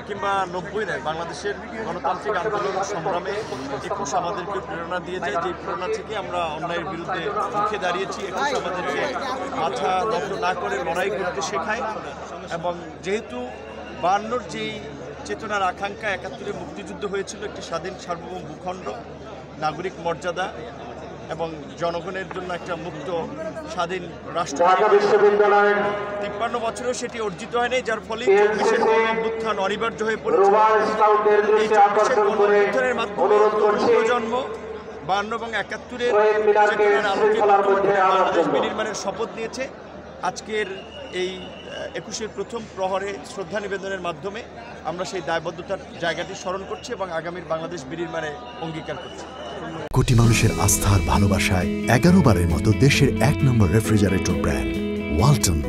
কিংবা 90 নয়, বাংলাদেশের গণতান্ত্রিক আন্দোলন সংগ্রামে 21 আমাদেরকে প্রেরণা দিয়েছে। যে প্রেরণা থেকে আমরা অন্যায়ের বিরুদ্ধে মুখে দাঁড়িয়েছি। 21 আমাদেরকে মাথা নত না করে লড়াই করতে শেখায়। এবং যেহেতু 52-র যেই চেতনার আকাঙ্ক্ষা, 71-এ মুক্তিযুদ্ধ হয়েছিল একটি স্বাধীন সার্বভৌম ভূখণ্ড, নাগরিক মর্যাদা এবং জনগণের জন্য একটা মুক্ত স্বাধীন রাষ্ট্র। 53 বছরেও সেটি অর্জিত হয়নি, যার ফলে 24-এর গণঅভ্যুত্থান অনিবার্য হয়ে পড়েছে। এই 24-এর গণঅভ্যুত্থানের মাধ্যমে তরুণ প্রজন্ম 52 এবং 71-এর চেতনার আলোকে বাংলাদেশ বিনির্মাণের শপথ নিয়েছে। আজকের এই 21-এর প্রথম প্রহরে শ্রদ্ধা নিবেদনের মাধ্যমে আমরা সেই দায়বদ্ধতার জায়গাটি স্মরণ করছি এবং আগামীর বাংলাদেশ বিনির্মাণে অঙ্গীকার করছি। কোটি মানুষের আস্থার ভালোবাসায় 11 বারের মতো দেশের 1 নম্বর রেফ্রিজারেটর ব্র্যান্ড ওয়ালটন।